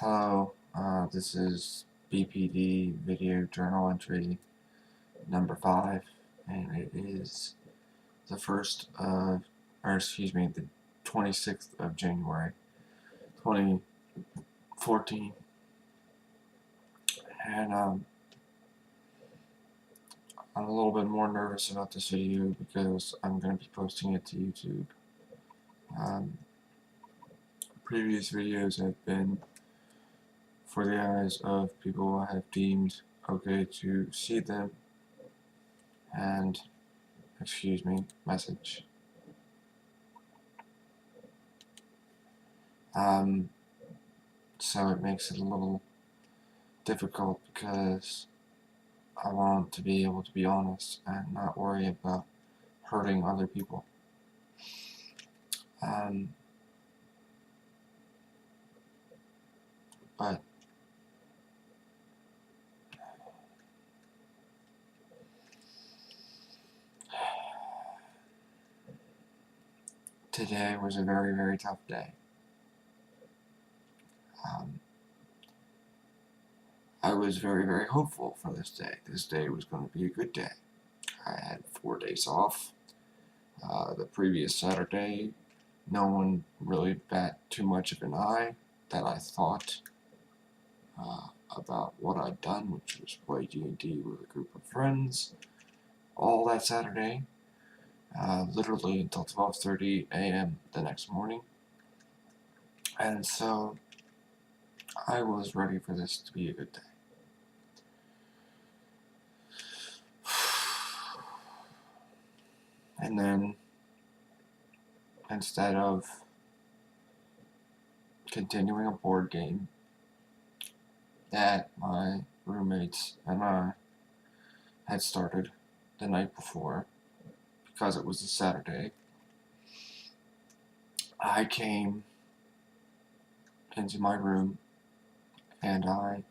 Hello, this is BPD Video Journal entry number 5, and it is the 26th of January, 2014, and I'm a little bit more nervous about this video because I'm going to be posting it to YouTube. Previous videos have been for the eyes of people I have deemed okay to see them and, message. So it makes it a little difficult because I want to be able to be honest and not worry about hurting other people. But today was a very, very tough day. I was very, very hopeful for this day. This day was going to be a good day. I had 4 days off. The previous Saturday, no one really bat too much of an eye that I thought about what I'd done, which was play D&D with a group of friends all that Saturday, literally until 12:30 a.m. the next morning. And so I was ready for this to be a good day. And then, instead of continuing a board game that my roommates and I had started the night before, because it was a Saturday, I came into my room and I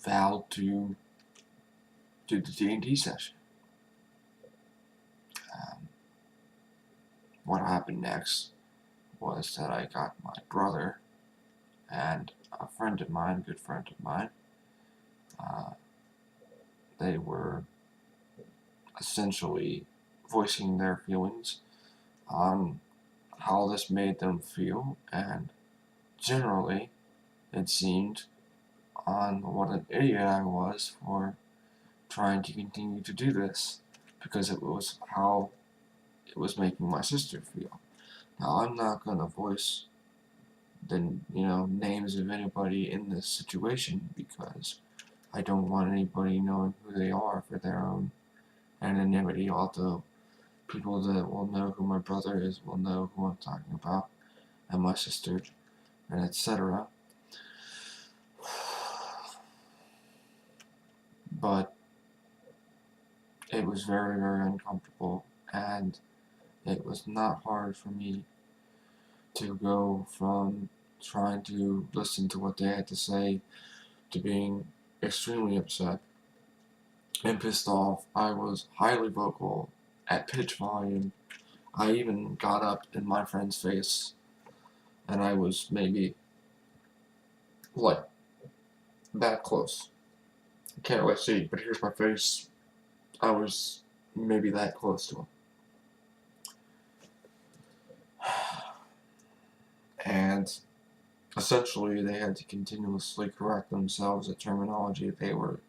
vowed to do the D&D session. What happened next was that I got my brother and a friend of mine, good friend of mine. They were essentially voicing their feelings on how this made them feel, and generally, it seemed, on what an idiot I was for trying to continue to do this, because it was how it was making my sister feel. Now, I'm not going to voice the names of anybody in this situation because I don't want anybody knowing who they are for their own anonymity, although people that will know who my brother is will know who I'm talking about, and my sister, and etc. But it was very, very uncomfortable, and it was not hard for me to go from trying to listen to what they had to say to being extremely upset and pissed off. I was highly vocal at pitch volume. I even got up in my friend's face, and I was maybe like that close. I can't really see, but here's my face. I was maybe that close to him. And essentially, they had to continuously correct themselves the terminology they were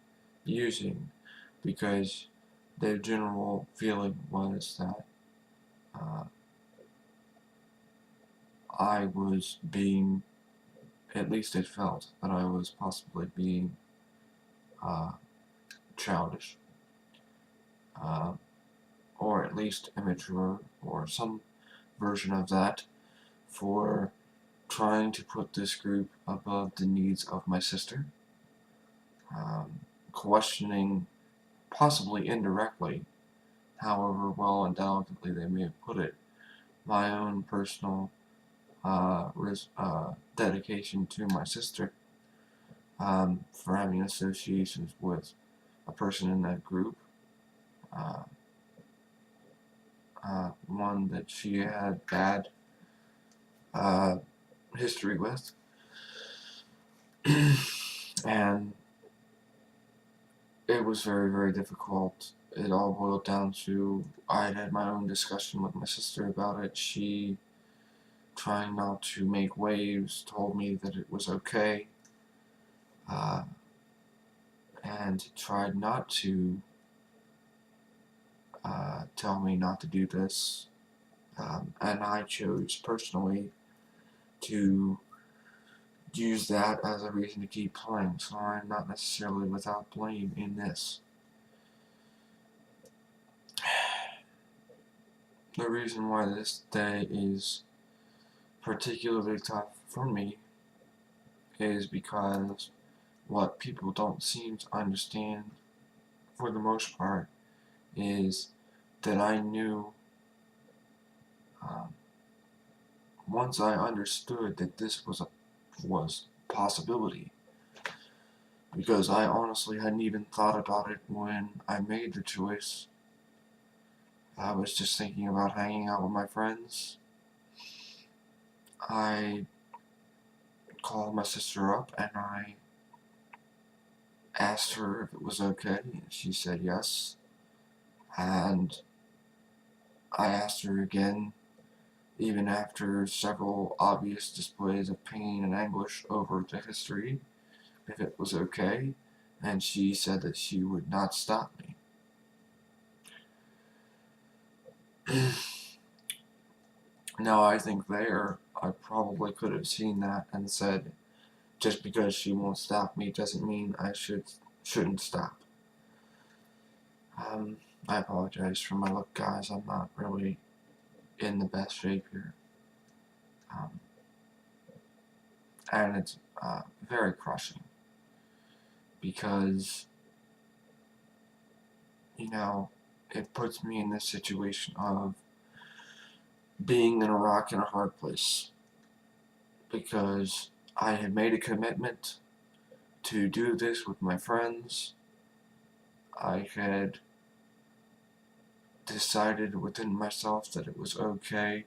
using, because their general feeling was that I was being, at least it felt that I was possibly being childish, or at least immature, or some version of that, for trying to put this group above the needs of my sister, questioning, possibly indirectly, however well and delicately they may have put it, my own personal dedication to my sister, for having associations with a person in that group, one that she had bad history with. And it was very, very difficult. It all boiled down to I had my own discussion with my sister about it. She, trying not to make waves, told me that it was okay, uh, and tried not to tell me not to do this. And I chose personally to use that as a reason to keep playing, so I'm not necessarily without blame in this. The reason why this day is particularly tough for me is because what people don't seem to understand, for the most part, is that I knew, once I understood that this was a possibility, because I honestly hadn't even thought about it when I made the choice. I was just thinking about hanging out with my friends. I called my sister up and I asked her if it was okay, and she said yes. And I asked her again, even after several obvious displays of pain and anguish over the history, if it was okay, and she said that she would not stop me. Now, I think I probably could have seen that and said, just because she won't stop me doesn't mean I shouldn't stop. I apologize for my look, guys. I'm not really in the best shape here. And it's very crushing because, it puts me in this situation of being in a rock and a hard place, because I had made a commitment to do this with my friends. I had decided within myself that it was okay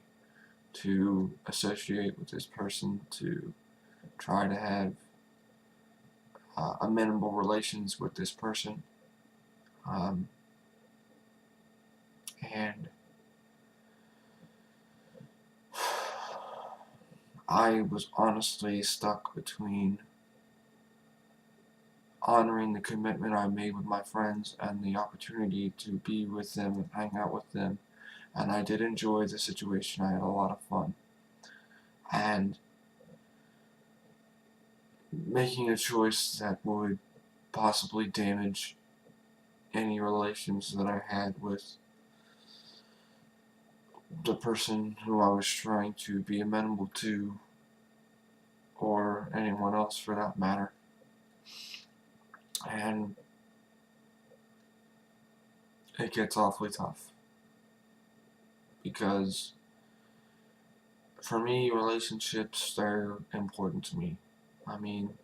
to associate with this person, to try to have amenable relations with this person, and I was honestly stuck between honoring the commitment I made with my friends and the opportunity to be with them and hang out with them. And I did enjoy the situation. I had a lot of fun. And making a choice that would possibly damage any relations that I had with the person who I was trying to be amenable to, or anyone else for that matter. And it gets awfully tough, because for me, relationships, they're important to me. I mean,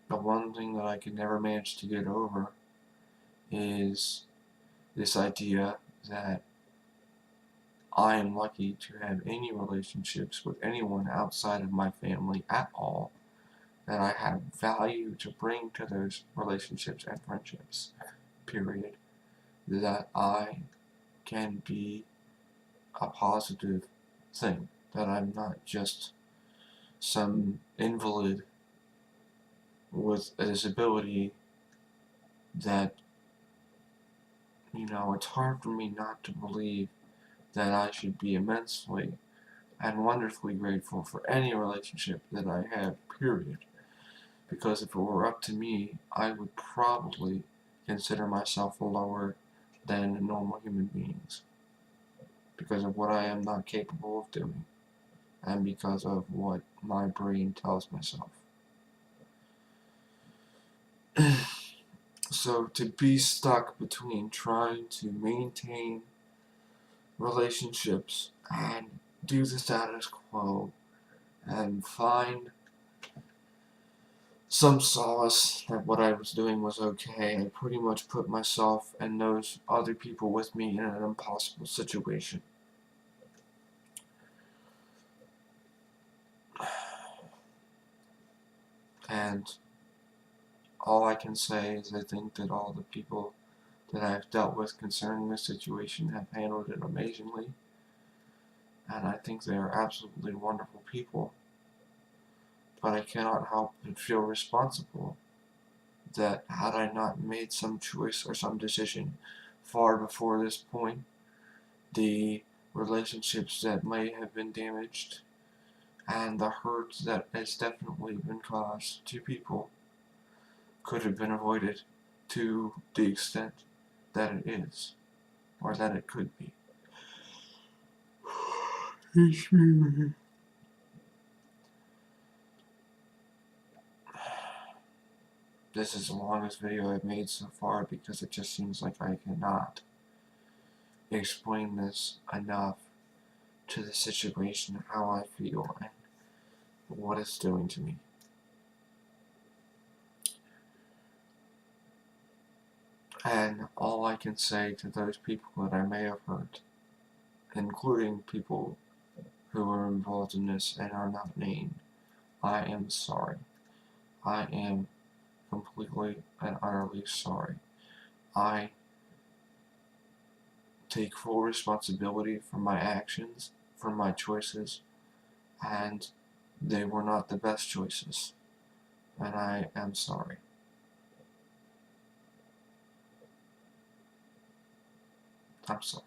the one thing that I could never manage to get over is this idea that I am lucky to have any relationships with anyone outside of my family at all, that I have value to bring to those relationships and friendships, period. That I can be a positive thing, that I'm not just some invalid with a disability that, it's hard for me not to believe that I should be immensely and wonderfully grateful for any relationship that I have, period. Because if it were up to me, I would probably consider myself lower than normal human beings, because of what I am not capable of doing, and because of what my brain tells myself. So to be stuck between trying to maintain relationships and do the status quo and find some solace that what I was doing was okay, I pretty much put myself and those other people with me in an impossible situation. And all I can say is I think that all the people that I've dealt with concerning this situation have handled it amazingly. And I think they are absolutely wonderful people. But I cannot help but feel responsible that had I not made some choice or some decision far before this point, the relationships that may have been damaged and the hurt that has definitely been caused to people could have been avoided to the extent that it is, or that it could be. This is the longest video I've made so far because it just seems like I cannot explain this enough to the situation, how I feel, and what it's doing to me. And all I can say to those people that I may have hurt, including people who are involved in this and are not named, I am sorry. I am completely and utterly sorry. I take full responsibility for my actions, for my choices, and they were not the best choices. And I am sorry. I'm sorry.